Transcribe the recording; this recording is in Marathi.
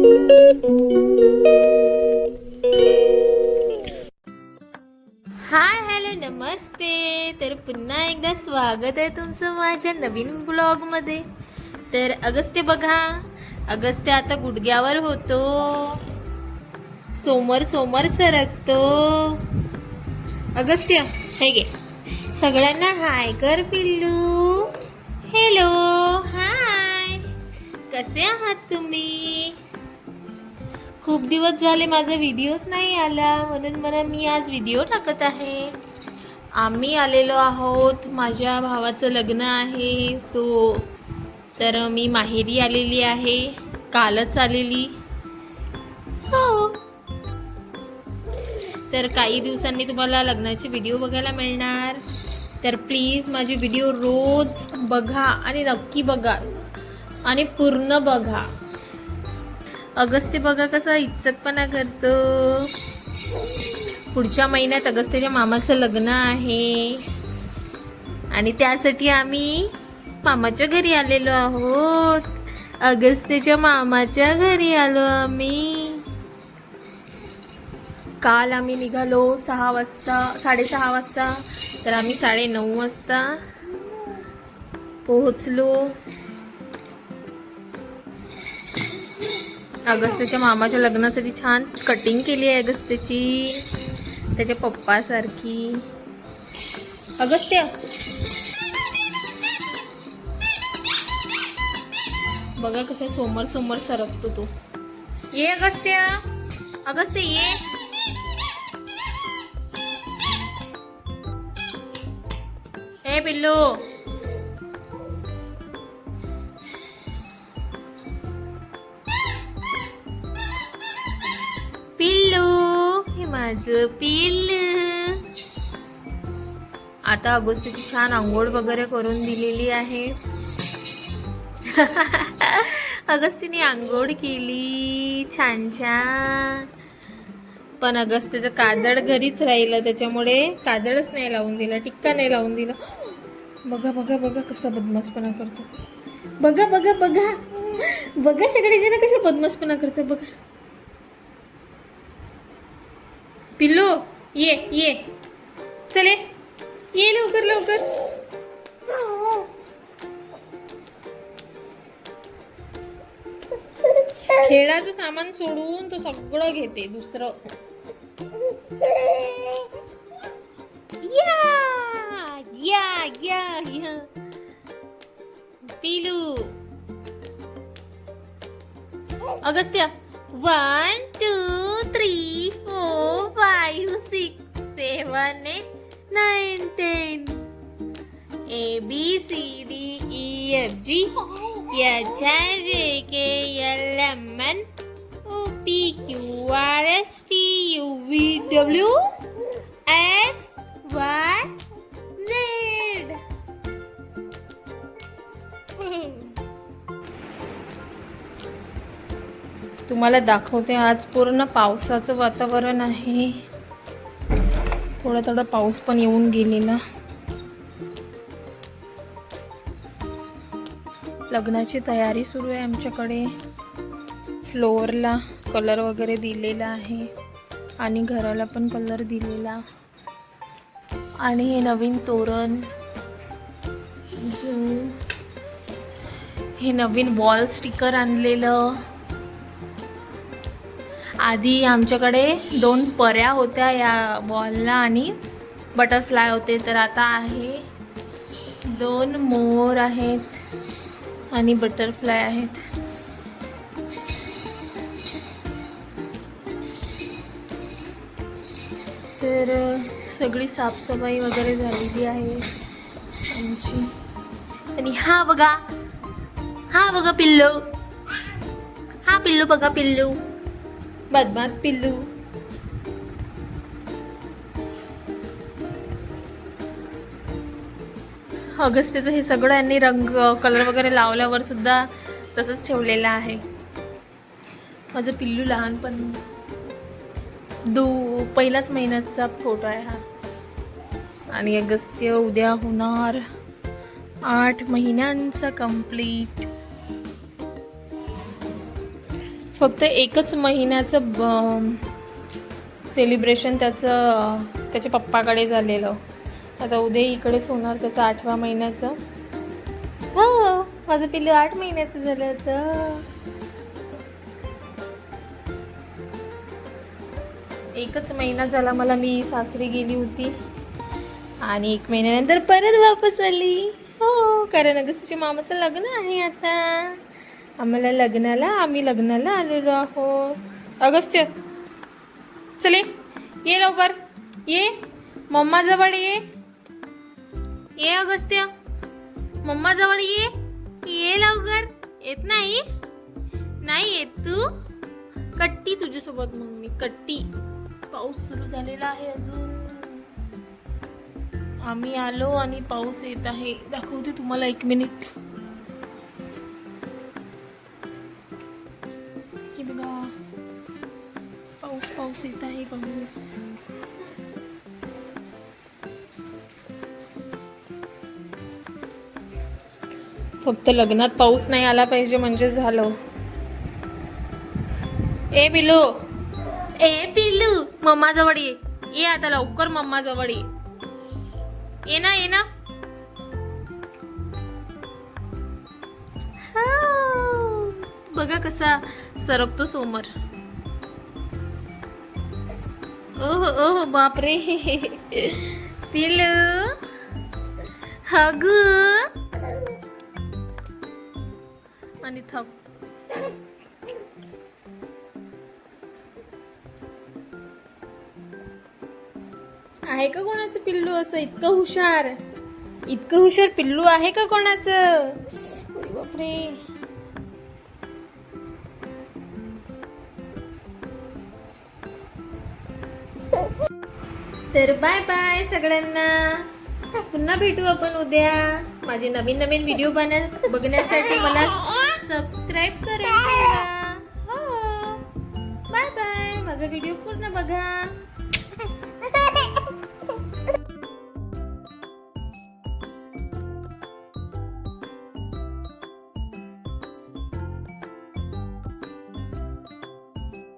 हाय हॅलो नमस्ते. तर पुन्हा एकदा स्वागत आहे तुमचं माझ्या नवीन ब्लॉगमध्ये. तर अगस्त्य बघा, अगस्त्य आता गुडघ्यावर होतो, सोमवार सोमवार सरकतो. अगस्त्य हे घे, सगळ्यांना हाय कर पिल्लू. हॅलो हाय, कसे आहात तुम्ही? खूप दिवस झाले माझा व्हिडिओच नाही आला, म्हणून मी आज व्हिडिओ टाकत आहे. आम्ही आलेलो आहोत, माझ्या भावाचं लग्न आहे, तर मी माहेरी आलेली आहे, कालच आलेली. हो, तर काही दिवसांनी तुम्हाला लग्नाचे व्हिडिओ बघायला मिळणार. तर प्लीज माझे व्हिडिओ रोज बघा आणि नक्की बघा आणि पूर्ण बघा. अगस्त्य बघा कसा इज्जतपणा करतो. पुढच्या महिन्यात अगस्त्याच्या मामाचं लग्न आहे आणि त्यासाठी आम्ही मामाच्या घरी आलेलो आहोत. अगस्त्याच्या मामाच्या घरी आलो आम्ही. काल आम्ही निघालो 6 वाजता, 6:30 वाजता, तर आम्ही 9:30 वाजता पोहोचलो. अगस्त्याच्या मामाच्या लग्नासाठी छान कटिंग केली आहे अगस्त्याची, त्याच्या पप्पासारखी. अगस्त्य बघा कसं सोमवार सोमवार सरकतो तो. ये अगस्त्य, अगस्त्य ये. हे पिल्लू, पिल्लू, हे माझं पिल्लू. आता अगस्त्याची छान आंघोळ वगैरे करून दिलेली आहे. अगस्त्याने आंघोळ केली छान छान, पण अगस्त्याचं काजळ घरीच राहिलं, त्याच्यामुळे काजळच नाही लावून दिला, टिक्का नाही लावून दिला. बघा बघा बघा कसा बदमाशपणा करतो. बघा बघा बघा बघा सगळे जण कशा बदमाशपणा करतो बघा. पिल्लू ये ये, चले ये लवकर लवकर. खेळाचं सामान सोडून तो सगळं घेते दुसरं. या या या या पिल्लू. Agastya 1 2 3 4 5 6 7 8 9 10 ABCDEFG HIJKLMN OPQRSTUVW XYZ. तुम्हाला दाखवते, आज पूर्ण पावसाचं वातावरण आहे. थोडा थोडा पाऊस पण येऊन गेलेला. लग्नाची तयारी सुरू आहे आमच्याकडे. फ्लोअरला कलर वगैरे दिलेला आहे आणि घराला पण कलर दिलेला. आणि हे नवीन तोरण, हे नवीन वॉल स्टिकर आणलेलं. आधी आमच्याकडे 2 पऱ्या होत्या या वॉलला आणि बटरफ्लाय होते, तर आता आहे 2 मोर आहेत आणि बटरफ्लाय आहेत. तर सगळी साफसफाई वगैरे झालेली आहे आमची. आणि हा बघा पिल्लू, हा पिल्लू बघा, पिल्लू बदमाश पिल्लू. अगस्त्याचं हे सगळं यांनी कलर वगैरे लावल्यावर सुद्धा तसंच ठेवलेलं आहे. माझं पिल्लू लहानपण पहिल्याच महिन्याचा फोटो आहे हा. आणि अगस्त्य उद्या होणार 8 महिन्यांचा कंप्लीट. फक्त एकच महिन्याचं सेलिब्रेशन त्याच्या पप्पाकडे झालेलं. आता उद्या इकडेच होणार त्याचं 8व्या महिन्याचं. हो, माझं पिल्लू 8 महिन्याचं झालं होतं. एकच महिना झाला मला, मी सासरी गेली होती आणि 1 महिन्यानंतर परत वापस आली. हो, कारण अगस्तीच्या मामाचं लग्न आहे आता. आम्ही लग्नाला आलेलो आहोत. अगस्त्य चले, ये लवकर, ये मम्मा जवळ ये अगस्त्य, मम्मा जवळ ये लवकर. येत नाही येत तू? कट्टी तुझ्यासोबत मग मी कट्टी. पाऊस सुरू झालेला आहे अजून. आम्ही आलो आणि पाऊस येत आहे. दाखवते तुम्हाला 1 मिनिट. हे बघा, पाऊस येत आहे. पाऊस फक्त लग्नात पाऊस नाही आला पाहिजे म्हणजे झालं. ए पिल्लू मम्मा जवळ ये आता लवकर, मम्मा जवळ ये ना. बघा कसा सरकतो समोर. ओह बापरे. पिल्लू हग आणि थप. आहे का कोणाचं पिल्लू असं इतकं हुशार पिल्लू आहे का कोणाचं? बापरे. तर बाय बाय सगळ्यांना. पुन्हा भेटू आपण उद्या. माझे नवीन व्हिडिओ बघण्यासाठी मला सबस्क्राईब करा. हो, बाय बाय. माझा व्हिडिओ पूर्ण बघा.